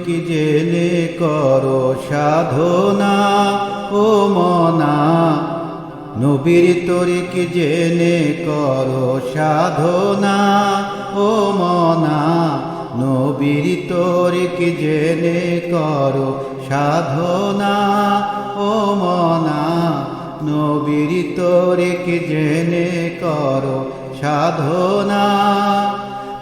কি জেনে করো সাধনা ও মনা, নবীর তরিক জেনে করো সাধনা ও মনা, নবীর তরিক জেনে করো সাধনা ও মনা, নবীর তরিক জেনে করো সাধনা।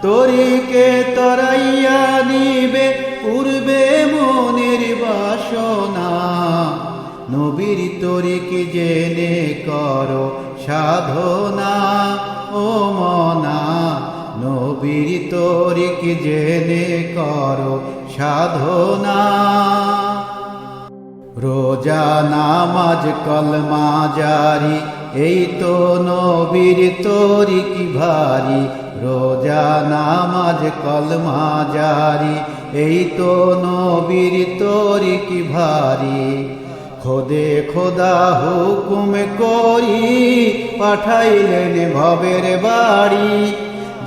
তরিকে তরাইয়া নিবে পূর্বে মনের বাসনা, নবীর তরিক জেনে করো সাধনা ও মনা, নবীর তরিক জেনে করো সাধনা। রোজা নামাজ কলমা জারি, এই তো নবীর তরিক ভারী। রোজা নামাজ কলমা জারি, এই তো নবীর তরিক ভারী। খোদে খোদা হুকুম করি, পাঠাইলেন ভবের বাড়ি।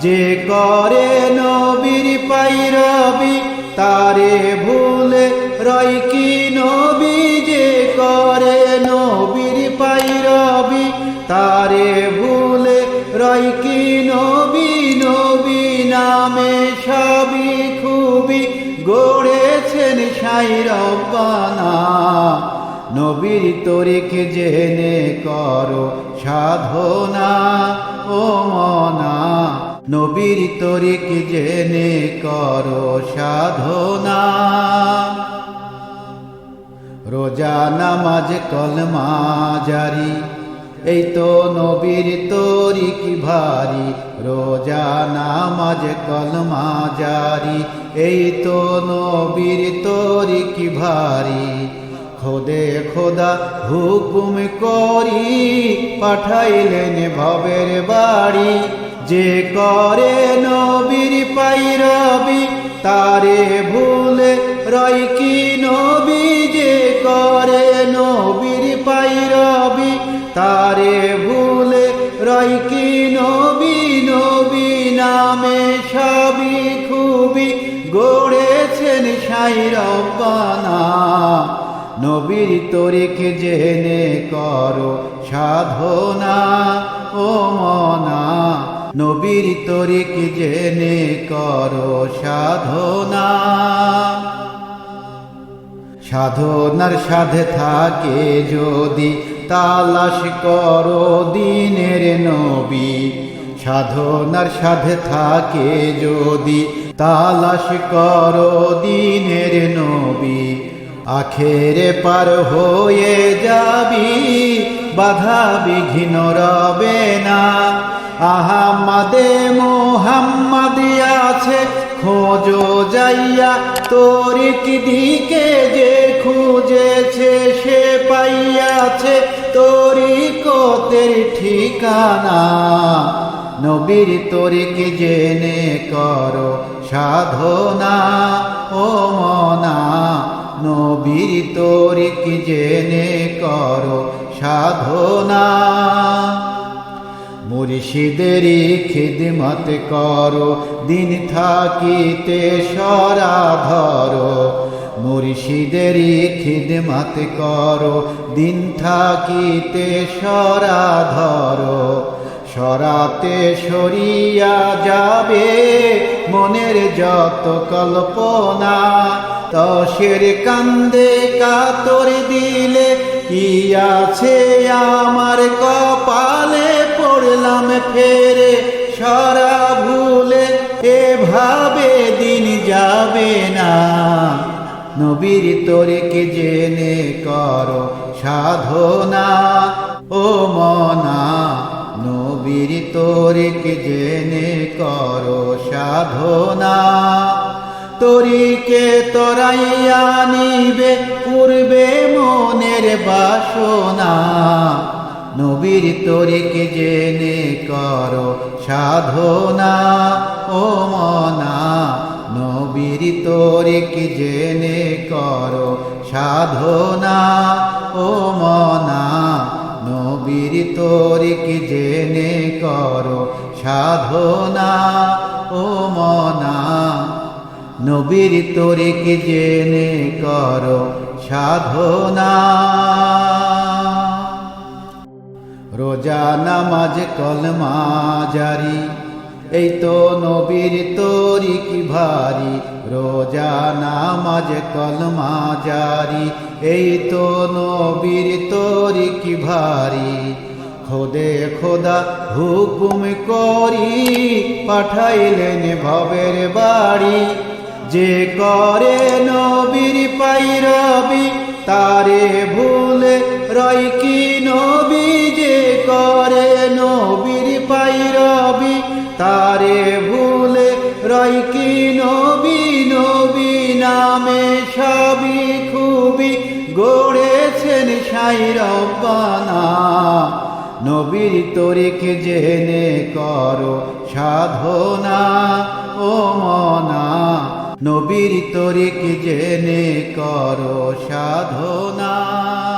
যে করে নবীর পাইরবি, তারে ভুলে রয় কি নবী। যে করে নবীর পাইরবি, তারে ভুলে রয় কি নবী। নবী নামে সবই খুবই গড়েছেন সাই রব্বানা, নবীর তরিক জেনে করো সাধনা ও মনা, নবীর তরিক জেনে করো সাধনা। রোজা নামাজ কলমা জারি, এই তো নবীর তরিক ভারী। রোজা নামাজ কলমা জারি, এই তো নবীর তরিক ভারী। খোদে খোদা হুকুম করি, পাঠাইলেন ভবের বাড়ি। যে করে নবীর পাইরবি, তারে ভুলে রয় কি নবী। যে করে নবীর পাইরবি, তারে ভুলে রয় কি নবী। নবী নামে সবই খুবই গড়েছেন সাই রব্বানা, নবীর তরিক জেনে করো সাধনা ও মনা, নবীর তরিক জেনে করো সাধনা। সাধনার সাধে থাকে যদি, তালাশ করো দিনের নবী। সাধনার সাধে থাকে যদি, তালাশ করো দিনের নবী। আখেরে পার হয়ে যাবি, বাধা বিঘ্ন রবে না। আহাম্মাদে মোহাম্মদ আছে, খোঁজো যাইয়া তরিক দিকে। যে খুঁজেছে সে পাইয়াছে তরিকতের ঠিকানা, নবীর তরিক জেনে করো সাধনা ও মনা, নবীর তরিক জেনে করো সাধনা। মুর্শিদেরই খিদমত করো, দিন থাকিতে সরা ধরো। মুর্শিদেরই খিদমত করো, দিন থাকিতে সরা ধরো। সরাতে সরিয়া যাবে মনের যত কল্পনা। তসের কান্দে কাতর দিলে, কি আছে আমার কপালে। পড়লাম ফেরে সরা ভুলে, এভাবে দিন যাবে না। নবীর তরিক জেনে করো সাধনা ও মনা, নবীর তরিক জেনে করো সাধনা। তরিকে তরাইয়া নিবে পূর্বে মনের বাসনা, নবীর তরিক জেনে করো সাধনা ও মনা, নবীর তরিক জেনে করো সাধনা ও মনা, নবীর তরিক জেনে করো সাধনা ও মনা, নবীর তরিক জেনে করো সাধনা। রোজা নামাজ কলমা জারি, এই তো নবীর তরিক ভারী। রোজা নামাজ কলমা জারি, এই তো নবীর তরিক ভারী। খোদে খোদা হুকুম করি, পাঠাইলেন ভবের বাড়ি। যে করে নবীর পাইরবি, তারে ভুলে রয় কি নবী। যে করে নবীর পাইরবি, তারে ভুলে রয় কি নবী। নবী নামে সবই খুবই গড়েছেন সাই রব্বানা। নবীর তরিক জেনে করো সাধনা ও মনা। নবীর তরিক জেনে করো সাধনা।